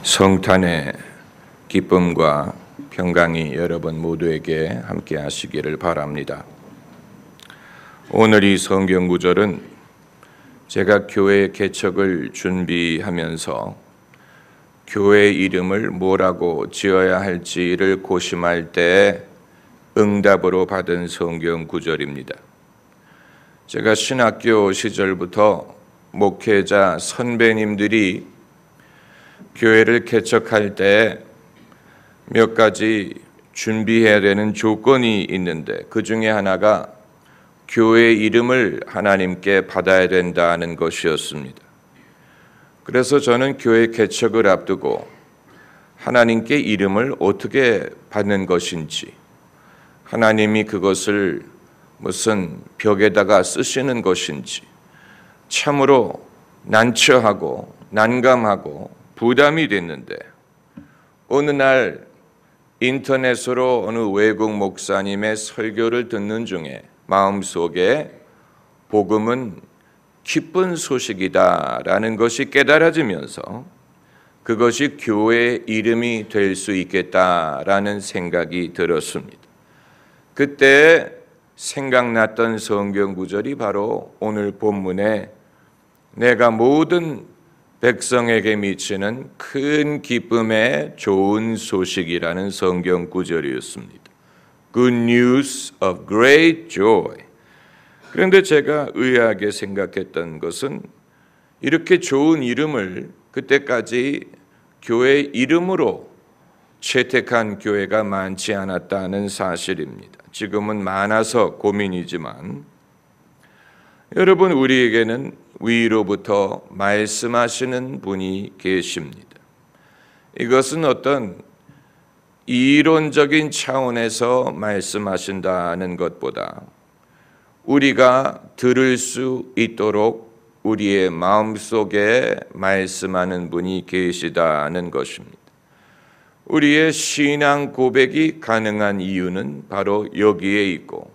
성탄의 기쁨과 평강이 여러분 모두에게 함께 하시기를 바랍니다. 오늘 이 성경 구절은 제가 교회 개척을 준비하면서 교회 이름을 뭐라고 지어야 할지를 고심할 때 응답으로 받은 성경 구절입니다. 제가 신학교 시절부터 목회자 선배님들이 교회를 개척할 때 몇 가지 준비해야 되는 조건이 있는데 그 중에 하나가 교회 이름을 하나님께 받아야 된다는 것이었습니다. 그래서 저는 교회 개척을 앞두고 하나님께 이름을 어떻게 받는 것인지, 하나님이 그것을 무슨 벽에다가 쓰시는 것인지 참으로 난처하고 난감하고 부담이 됐는데, 어느 날 인터넷으로 어느 외국 목사님의 설교를 듣는 중에 마음속에 복음은 기쁜 소식이다라는 것이 깨달아지면서 그것이 교회의 이름이 될 수 있겠다라는 생각이 들었습니다. 그때 생각났던 성경 구절이 바로 오늘 본문에 내가 모든 백성에게 미치는 큰 기쁨의 좋은 소식이라는 성경 구절이었습니다. Good news of great joy. 그런데 제가 의아하게 생각했던 것은 이렇게 좋은 이름을 그때까지 교회 이름으로 채택한 교회가 많지 않았다는 사실입니다. 지금은 많아서 고민이지만 여러분, 우리에게는 위로부터 말씀하시는 분이 계십니다. 이것은 어떤 이론적인 차원에서 말씀하신다는 것보다 우리가 들을 수 있도록 우리의 마음속에 말씀하는 분이 계시다는 것입니다. 우리의 신앙 고백이 가능한 이유는 바로 여기에 있고,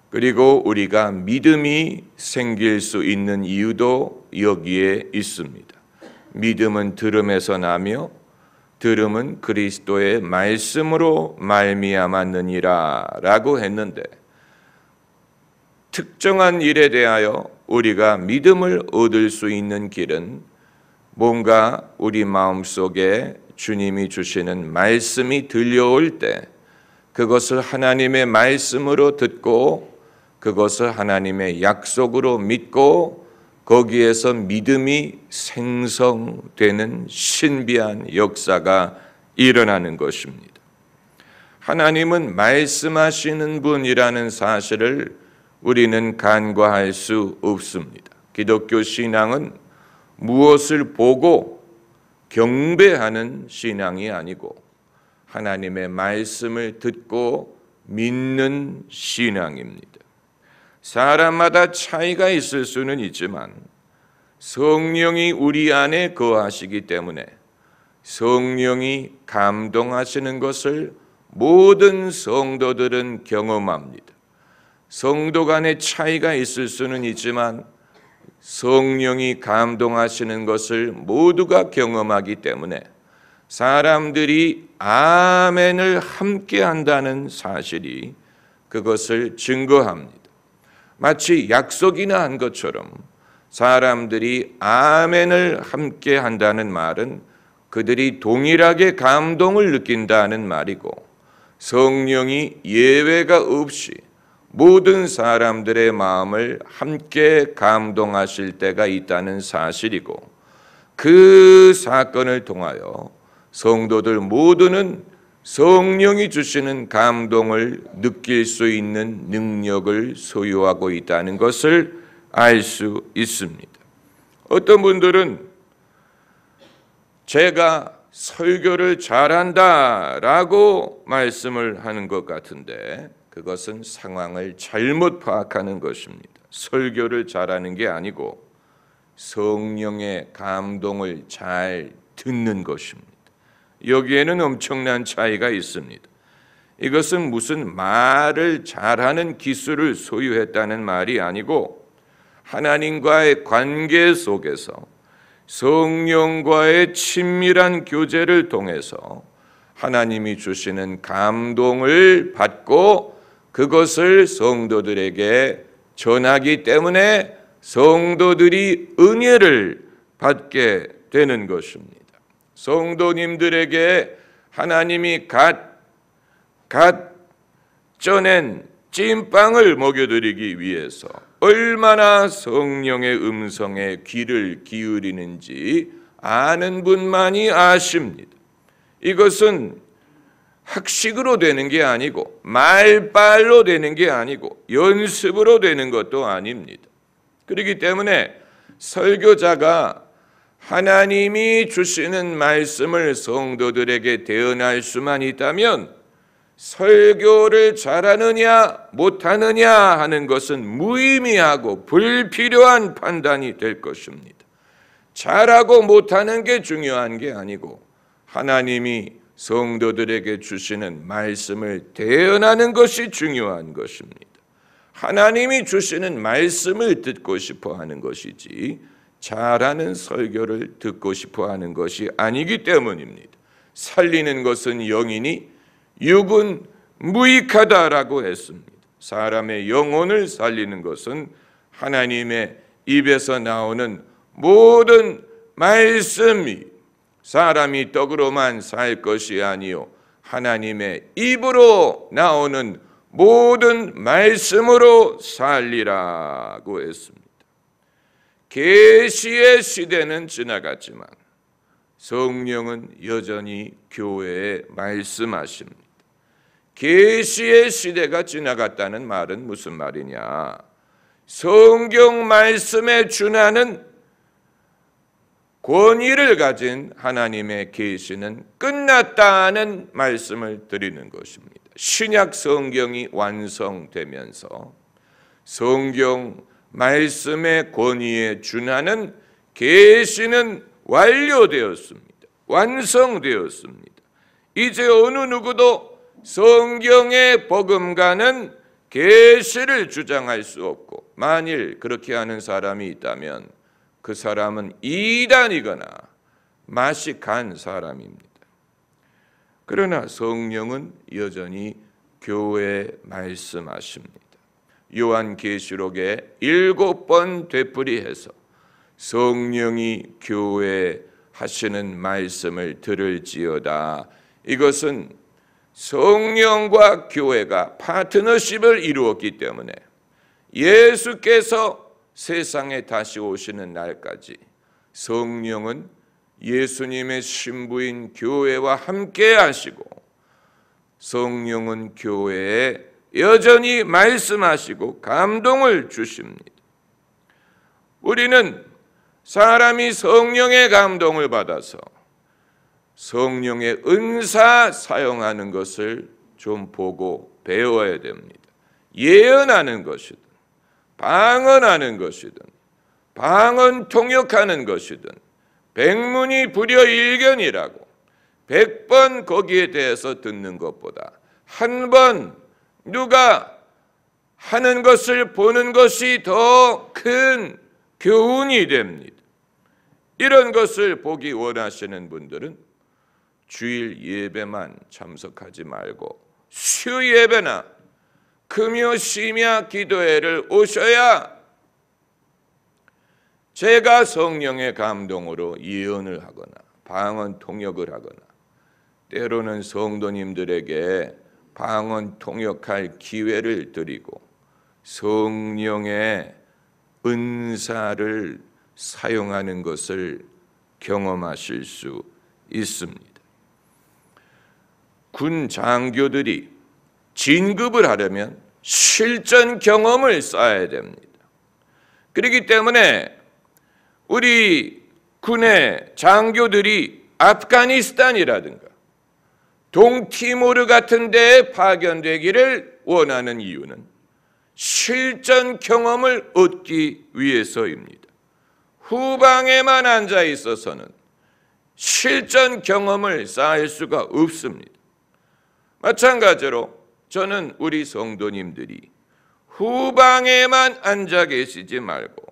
그리고 우리가 믿음이 생길 수 있는 이유도 여기에 있습니다. 믿음은 들음에서 나며 들음은 그리스도의 말씀으로 말미암았느니라 라고 했는데, 특정한 일에 대하여 우리가 믿음을 얻을 수 있는 길은 뭔가 우리 마음속에 주님이 주시는 말씀이 들려올 때 그것을 하나님의 말씀으로 듣고 그것을 하나님의 약속으로 믿고 거기에서 믿음이 생성되는 신비한 역사가 일어나는 것입니다. 하나님은 말씀하시는 분이라는 사실을 우리는 간과할 수 없습니다. 기독교 신앙은 무엇을 보고 경배하는 신앙이 아니고 하나님의 말씀을 듣고 믿는 신앙입니다. 사람마다 차이가 있을 수는 있지만 성령이 우리 안에 거하시기 때문에 성령이 감동하시는 것을 모든 성도들은 경험합니다. 성도 간의 차이가 있을 수는 있지만 성령이 감동하시는 것을 모두가 경험하기 때문에 사람들이 아멘을 함께 한다는 사실이 그것을 증거합니다. 마치 약속이나 한 것처럼 사람들이 아멘을 함께 한다는 말은 그들이 동일하게 감동을 느낀다는 말이고, 성령이 예외가 없이 모든 사람들의 마음을 함께 감동하실 때가 있다는 사실이고, 그 사건을 통하여 성도들 모두는 성령이 주시는 감동을 느낄 수 있는 능력을 소유하고 있다는 것을 알 수 있습니다. 어떤 분들은 제가 설교를 잘한다라고 말씀을 하는 것 같은데 그것은 상황을 잘못 파악하는 것입니다. 설교를 잘하는 게 아니고 성령의 감동을 잘 듣는 것입니다. 여기에는 엄청난 차이가 있습니다. 이것은 무슨 말을 잘하는 기술을 소유했다는 말이 아니고 하나님과의 관계 속에서 성령과의 친밀한 교제를 통해서 하나님이 주시는 감동을 받고 그것을 성도들에게 전하기 때문에 성도들이 은혜를 받게 되는 것입니다. 성도님들에게 하나님이 갓 쪄낸 찐빵을 먹여드리기 위해서 얼마나 성령의 음성에 귀를 기울이는지 아는 분만이 아십니다. 이것은 학식으로 되는 게 아니고 말빨로 되는 게 아니고 연습으로 되는 것도 아닙니다. 그렇기 때문에 설교자가 하나님이 주시는 말씀을 성도들에게 대언할 수만 있다면 설교를 잘하느냐 못하느냐 하는 것은 무의미하고 불필요한 판단이 될 것입니다. 잘하고 못하는 게 중요한 게 아니고 하나님이 성도들에게 주시는 말씀을 대언하는 것이 중요한 것입니다. 하나님이 주시는 말씀을 듣고 싶어 하는 것이지 잘하는 설교를 듣고 싶어 하는 것이 아니기 때문입니다. 살리는 것은 영이니 육은 무익하다라고 했습니다. 사람의 영혼을 살리는 것은 하나님의 입에서 나오는 모든 말씀이 사람이 떡으로만 살 것이 아니요 하나님의 입으로 나오는 모든 말씀으로 살리라고 했습니다. 계시의 시대는 지나갔지만 성령은 여전히 교회에 말씀하십니다. 계시의 시대가 지나갔다는 말은 무슨 말이냐? 성경 말씀에 준하는 권위를 가진 하나님의 계시는 끝났다는 말씀을 드리는 것입니다. 신약 성경이 완성되면서 성경 말씀의 권위에 준하는 계시는 완료되었습니다. 완성되었습니다. 이제 어느 누구도 성경의 복음과는 계시를 주장할 수 없고 만일 그렇게 하는 사람이 있다면 그 사람은 이단이거나 맛이 간 사람입니다. 그러나 성령은 여전히 교회에 말씀하십니다. 요한계시록에 7번 되풀이해서 성령이 교회에 하시는 말씀을 들을지어다. 이것은 성령과 교회가 파트너십을 이루었기 때문에 예수께서 세상에 다시 오시는 날까지 성령은 예수님의 신부인 교회와 함께 하시고 성령은 교회에 여전히 말씀하시고 감동을 주십니다. 우리는 사람이 성령의 감동을 받아서 성령의 은사 사용하는 것을 좀 보고 배워야 됩니다. 예언하는 것이든 방언하는 것이든 방언 통역하는 것이든 백문이 불여일견이라고 100번 거기에 대해서 듣는 것보다 한 번 누가 하는 것을 보는 것이 더 큰 교훈이 됩니다. 이런 것을 보기 원하시는 분들은 주일 예배만 참석하지 말고 수 예배나 금요 심야 기도회를 오셔야 제가 성령의 감동으로 예언을 하거나 방언 통역을 하거나 때로는 성도님들에게 방언 통역할 기회를 드리고 성령의 은사를 사용하는 것을 경험하실 수 있습니다. 군 장교들이 진급을 하려면 실전 경험을 쌓아야 됩니다. 그렇기 때문에 우리 군의 장교들이 아프가니스탄이라든가 동티모르 같은 데에 파견되기를 원하는 이유는 실전 경험을 얻기 위해서입니다. 후방에만 앉아 있어서는 실전 경험을 쌓을 수가 없습니다. 마찬가지로 저는 우리 성도님들이 후방에만 앉아 계시지 말고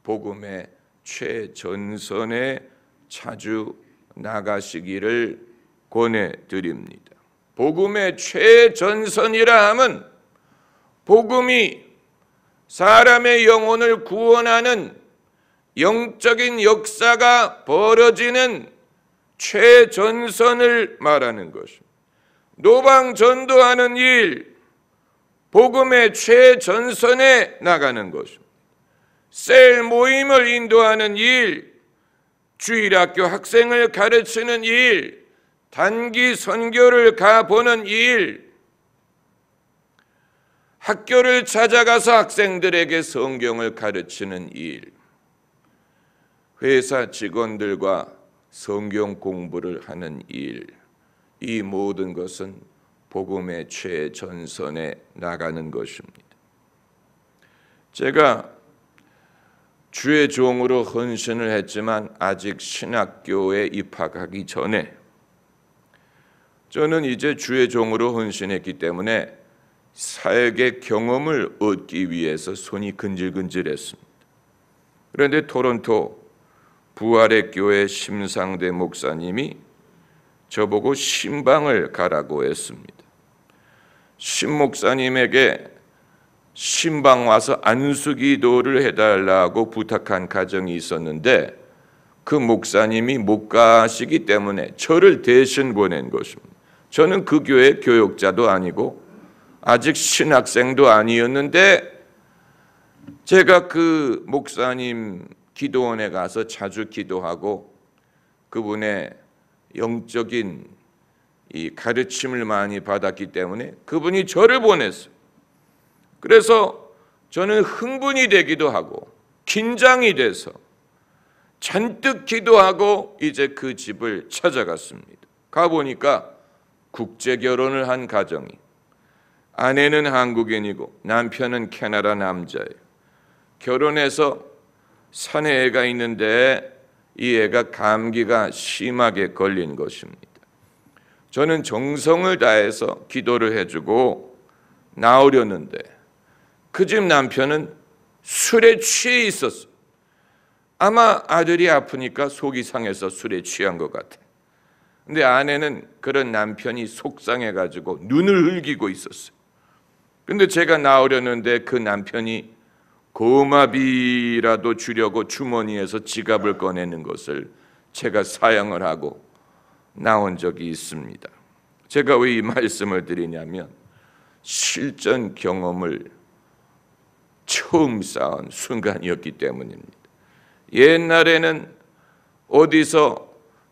복음의 최전선에 자주 나가시기를 권해드립니다. 복음의 최전선이라 함은 복음이 사람의 영혼을 구원하는 영적인 역사가 벌어지는 최전선을 말하는 것입니다. 노방 전도하는 일, 복음의 최전선에 나가는 것입니다. 셀 모임을 인도하는 일, 주일학교 학생을 가르치는 일, 단기 선교를 가보는 일, 학교를 찾아가서 학생들에게 성경을 가르치는 일, 회사 직원들과 성경 공부를 하는 일, 이 모든 것은 복음의 최전선에 나가는 것입니다. 제가 주의 종으로 헌신을 했지만 아직 신학교에 입학하기 전에 저는 이제 주의 종으로 헌신했기 때문에 사역의 경험을 얻기 위해서 손이 근질근질했습니다. 그런데 토론토 부활의 교회 심상대 목사님이 저보고 신방을 가라고 했습니다. 신 목사님에게 신방 와서 안수기도를 해달라고 부탁한 가정이 있었는데 그 목사님이 못 가시기 때문에 저를 대신 보낸 것입니다. 저는 그 교회 교역자도 아니고 아직 신학생도 아니었는데 제가 그 목사님 기도원에 가서 자주 기도하고 그분의 영적인 이 가르침을 많이 받았기 때문에 그분이 저를 보냈어요. 그래서 저는 흥분이 되기도 하고 긴장이 돼서 잔뜩 기도하고 이제 그 집을 찾아갔습니다. 가보니까 국제 결혼을 한 가정이, 아내는 한국인이고 남편은 캐나다 남자예요. 결혼해서 산에 애가 있는데 이 애가 감기가 심하게 걸린 것입니다. 저는 정성을 다해서 기도를 해주고 나오려는데 그 집 남편은 술에 취해 있었어요. 아마 아들이 아프니까 속이 상해서 술에 취한 것 같아요. 근데 아내는 그런 남편이 속상해가지고 눈을 흘기고 있었어요. 근데 제가 나오려는데 그 남편이 고마비라도 주려고 주머니에서 지갑을 꺼내는 것을 제가 사양을 하고 나온 적이 있습니다. 제가 왜 이 말씀을 드리냐면 실전 경험을 처음 쌓은 순간이었기 때문입니다. 옛날에는 어디서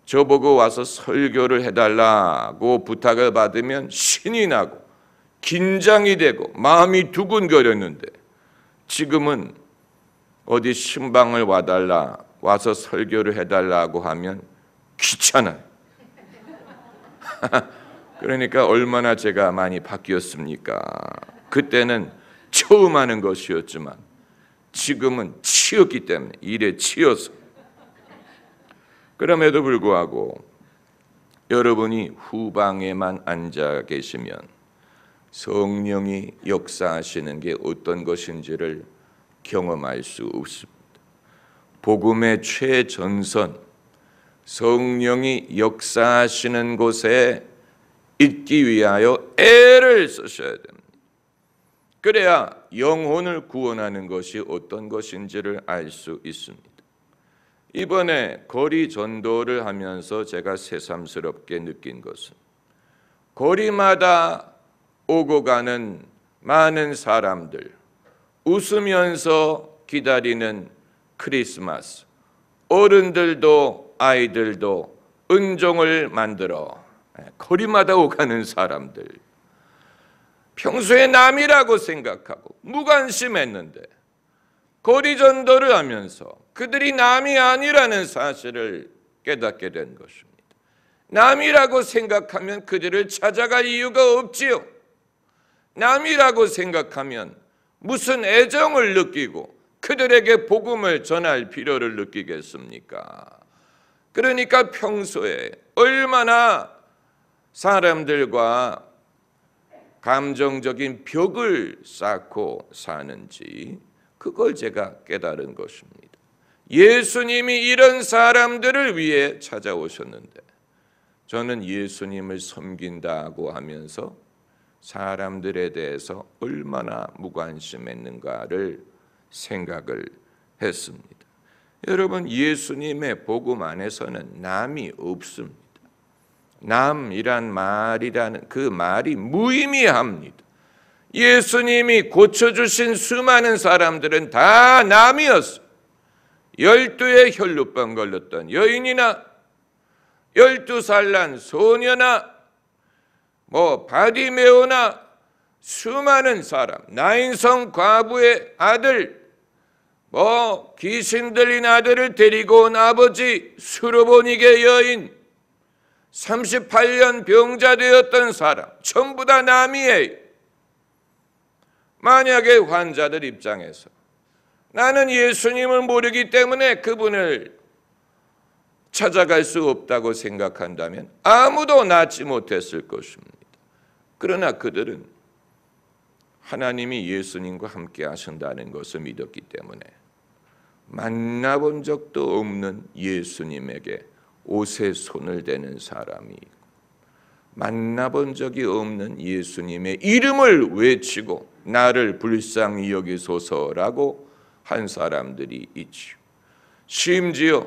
저보고 와서 설교를 해달라고 부탁을 받으면 신이 나고 긴장이 되고 마음이 두근거렸는데 지금은 어디 신방을 와달라, 와서 설교를 해달라고 하면 귀찮아요. 그러니까 얼마나 제가 많이 바뀌었습니까? 그때는 처음 하는 것이었지만 지금은 치였기 때문에 일에 치여서. 그럼에도 불구하고 여러분이 후방에만 앉아 계시면 성령이 역사하시는 게 어떤 것인지를 경험할 수 없습니다. 복음의 최전선, 성령이 역사하시는 곳에 있기 위하여 애를 쓰셔야 됩니다. 그래야 영혼을 구원하는 것이 어떤 것인지를 알 수 있습니다. 이번에 거리 전도를 하면서 제가 새삼스럽게 느낀 것은 거리마다 오고 가는 많은 사람들, 웃으면서 기다리는 크리스마스, 어른들도 아이들도 은종을 만들어 거리마다 오가는 사람들, 평소에 남이라고 생각하고 무관심했는데 거리 전도를 하면서 그들이 남이 아니라는 사실을 깨닫게 된 것입니다. 남이라고 생각하면 그들을 찾아갈 이유가 없지요. 남이라고 생각하면 무슨 애정을 느끼고 그들에게 복음을 전할 필요를 느끼겠습니까? 그러니까 평소에 얼마나 사람들과 감정적인 벽을 쌓고 사는지 그걸 제가 깨달은 것입니다. 예수님이 이런 사람들을 위해 찾아오셨는데 저는 예수님을 섬긴다고 하면서 사람들에 대해서 얼마나 무관심했는가를 생각을 했습니다. 여러분, 예수님의 복음 안에서는 남이 없습니다. 남이란 말이라는 그 말이 무의미합니다. 예수님이 고쳐주신 수많은 사람들은 다 남이었어요. 12의 혈루병 걸렸던 여인이나 12살 난 소녀나 바디메오나 수많은 사람, 나인성 과부의 아들, 귀신 들린 아들을 데리고 온 아버지, 수르보니게 여인, 38년 병자 되었던 사람, 전부 다 남이에요. 만약에 환자들 입장에서 나는 예수님을 모르기 때문에 그분을 찾아갈 수 없다고 생각한다면 아무도 낫지 못했을 것입니다. 그러나 그들은 하나님이 예수님과 함께 하신다는 것을 믿었기 때문에 만나본 적도 없는 예수님에게 옷에 손을 대는 사람이 있고, 만나본 적이 없는 예수님의 이름을 외치고 나를 불쌍히 여기소서라고 한 사람들이 있지요. 심지어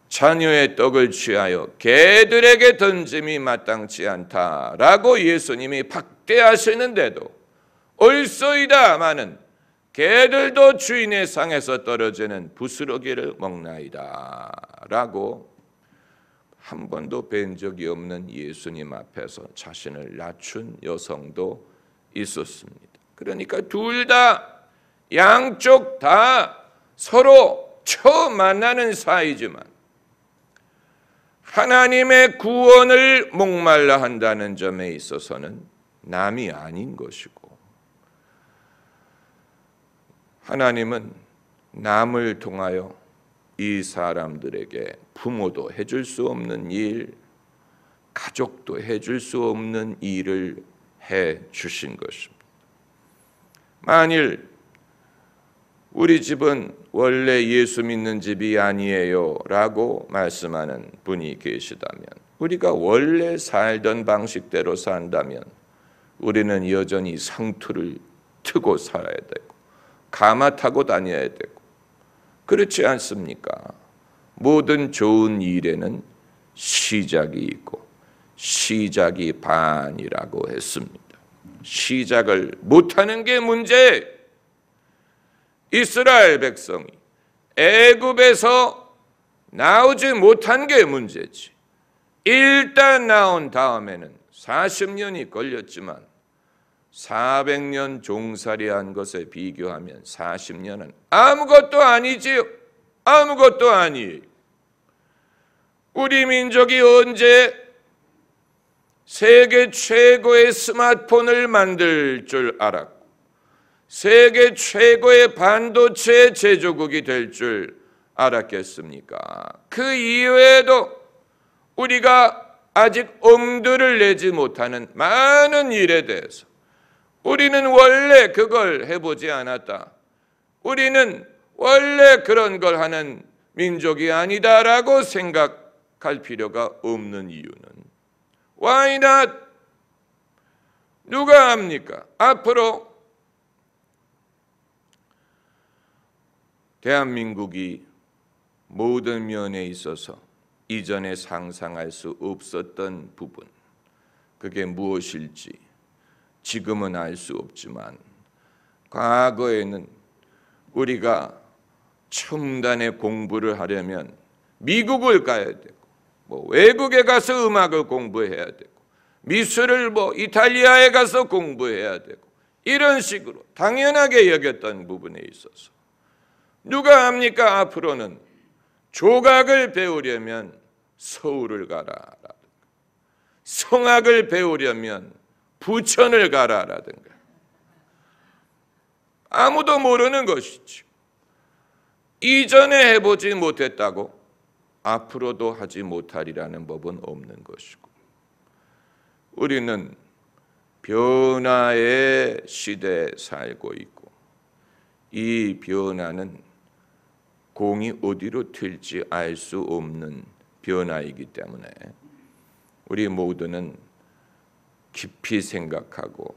자녀의 떡을 취하여 개들에게 던짐이 마땅치 않다라고 예수님이 박대하시는데도 얼쏘이다마는 개들도 주인의 상에서 떨어지는 부스러기를 먹나이다라고 한 번도 뵌 적이 없는 예수님 앞에서 자신을 낮춘 여성도 있었습니다. 그러니까 둘 다 양쪽 다 서로 처음 만나는 사이지만 하나님의 구원을 목말라 한다는 점에 있어서는 남이 아닌 것이고, 하나님은 남을 통하여 이 사람들에게 부모도 해줄 수 없는 일, 가족도 해줄 수 없는 일을 해 주신 것입니다. 만일 우리 집은 원래 예수 믿는 집이 아니에요 라고 말씀하는 분이 계시다면, 우리가 원래 살던 방식대로 산다면 우리는 여전히 상투를 트고 살아야 되고 가마 타고 다녀야 되고, 그렇지 않습니까? 모든 좋은 일에는 시작이 있고 시작이 반이라고 했습니다. 시작을 못하는 게 문제예요. 이스라엘 백성이 애굽에서 나오지 못한 게 문제지. 일단 나온 다음에는 40년이 걸렸지만 400년 종살이한 것에 비교하면 40년은 아무것도 아니지요. 아무것도 아니에요. 우리 민족이 언제 세계 최고의 스마트폰을 만들 줄 알았고 세계 최고의 반도체 제조국이 될 줄 알았겠습니까? 그 이외에도 우리가 아직 엄두를 내지 못하는 많은 일에 대해서 우리는 원래 그걸 해보지 않았다, 우리는 원래 그런 걸 하는 민족이 아니다라고 생각할 필요가 없는 이유는 Why not? 누가 합니까? 앞으로 대한민국이 모든 면에 있어서 이전에 상상할 수 없었던 부분, 그게 무엇일지 지금은 알 수 없지만 과거에는 우리가 첨단의 공부를 하려면 미국을 가야 되고 외국에 가서 음악을 공부해야 되고 미술을 이탈리아에 가서 공부해야 되고 이런 식으로 당연하게 여겼던 부분에 있어서 누가 합니까? 앞으로는 조각을 배우려면 서울을 가라라든가 성악을 배우려면 부천을 가라라든가 아무도 모르는 것이죠. 이전에 해보지 못했다고 앞으로도 하지 못하리라는 법은 없는 것이고, 우리는 변화의 시대에 살고 있고 이 변화는 공이 어디로 튈지 알 수 없는 변화이기 때문에 우리 모두는 깊이 생각하고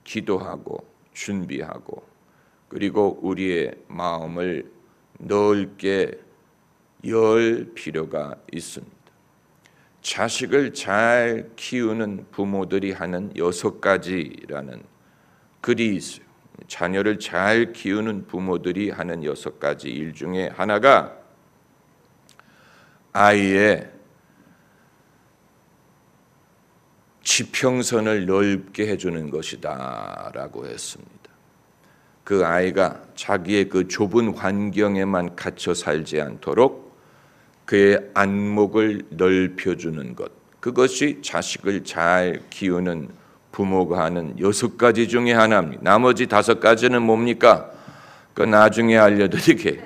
기도하고 준비하고 그리고 우리의 마음을 넓게 열 필요가 있습니다. 자식을 잘 키우는 부모들이 하는 6가지라는 글이 있어요. 자녀를 잘 키우는 부모들이 하는 6가지 일 중에 하나가 아이의 지평선을 넓게 해주는 것이다 라고 했습니다. 그 아이가 자기의 그 좁은 환경에만 갇혀 살지 않도록 그의 안목을 넓혀주는 것, 그것이 자식을 잘 키우는 부모가 하는 6가지 중에 하나입니다. 나머지 5가지는 뭡니까? 그 나중에 알려드릴게요.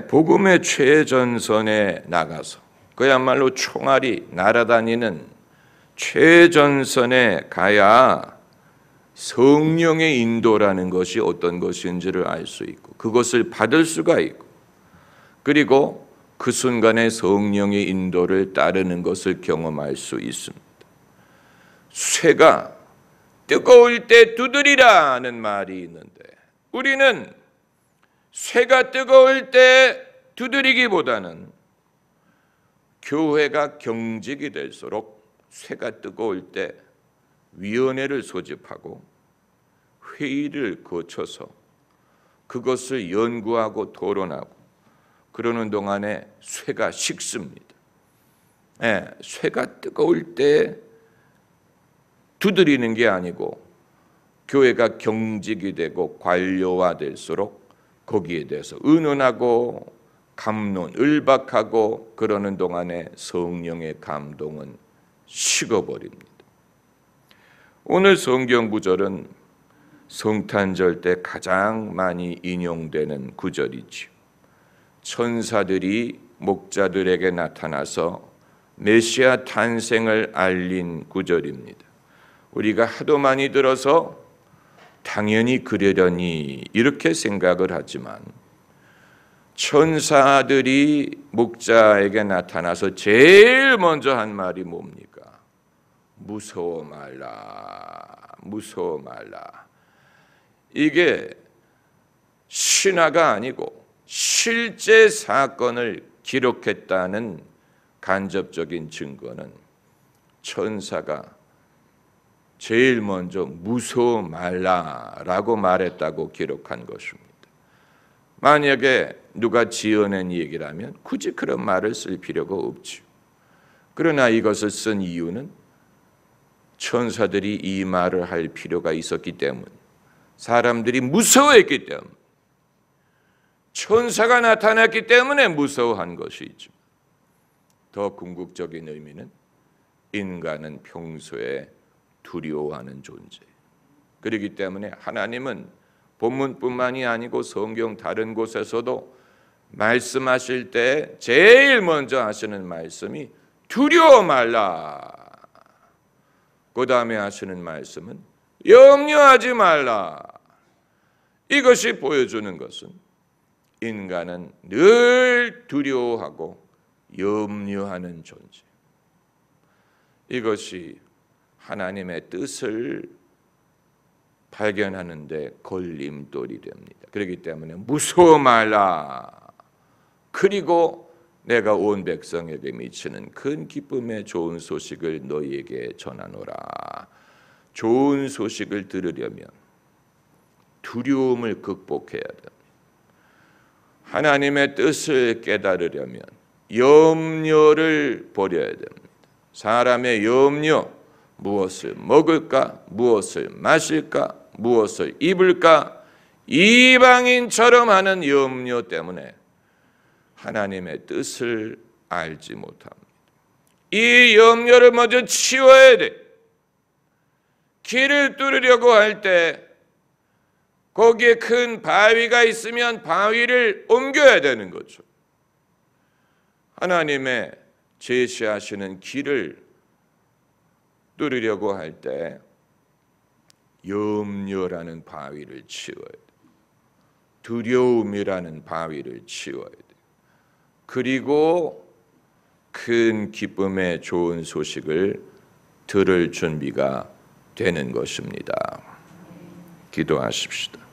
복음의 최전선에 나가서 그야말로 총알이 날아다니는 최전선에 가야 성령의 인도라는 것이 어떤 것인지를 알 수 있고 그것을 받을 수가 있고 그리고 그 순간에 성령의 인도를 따르는 것을 경험할 수 있습니다. 쇠가 뜨거울 때 두드리라는 말이 있는데 우리는 쇠가 뜨거울 때 두드리기보다는 교회가 경직이 될수록 쇠가 뜨거울 때 위원회를 소집하고 회의를 거쳐서 그것을 연구하고 토론하고 그러는 동안에 쇠가 식습니다. 쇠가 뜨거울 때 두드리는 게 아니고 교회가 경직이 되고 관료화될수록 거기에 대해서 의논하고 감론, 을박하고 그러는 동안에 성령의 감동은 식어버립니다. 오늘 성경 구절은 성탄절 때 가장 많이 인용되는 구절이지요. 천사들이 목자들에게 나타나서 메시아 탄생을 알린 구절입니다. 우리가 하도 많이 들어서 당연히 그러려니 이렇게 생각을 하지만 천사들이 목자에게 나타나서 제일 먼저 한 말이 뭡니까? 무서워 말라, 무서워 말라. 이게 신화가 아니고 실제 사건을 기록했다는 간접적인 증거는 천사가 제일 먼저 무서워 말라라고 말했다고 기록한 것입니다. 만약에 누가 지어낸 얘기라면 굳이 그런 말을 쓸 필요가 없죠. 그러나 이것을 쓴 이유는 천사들이 이 말을 할 필요가 있었기 때문, 사람들이 무서워했기 때문, 천사가 나타났기 때문에 무서워한 것이죠. 더 궁극적인 의미는 인간은 평소에 두려워하는 존재. 그렇기 때문에 하나님은 본문뿐만이 아니고 성경 다른 곳에서도 말씀하실 때 제일 먼저 하시는 말씀이 두려워 말라. 그 다음에 하시는 말씀은 염려하지 말라. 이것이 보여주는 것은 인간은 늘 두려워하고 염려하는 존재. 이것이 하나님의 뜻을 발견하는 데 걸림돌이 됩니다. 그렇기 때문에 무서워 말라. 그리고 내가 온 백성에게 미치는 큰 기쁨의 좋은 소식을 너희에게 전하노라. 좋은 소식을 들으려면 두려움을 극복해야 됩니다. 하나님의 뜻을 깨달으려면 염려를 버려야 됩니다. 사람의 염려, 무엇을 먹을까, 무엇을 마실까, 무엇을 입을까, 이방인처럼 하는 염려 때문에 하나님의 뜻을 알지 못합니다. 이 염려를 먼저 치워야 돼. 길을 뚫으려고 할 때 거기에 큰 바위가 있으면 바위를 옮겨야 되는 거죠. 하나님의 제시하시는 길을 뚫으려고 할 때 염려라는 바위를 치워야 돼. 두려움이라는 바위를 치워야 돼요. 그리고 큰 기쁨의 좋은 소식을 들을 준비가 되는 것입니다. 기도하십시다.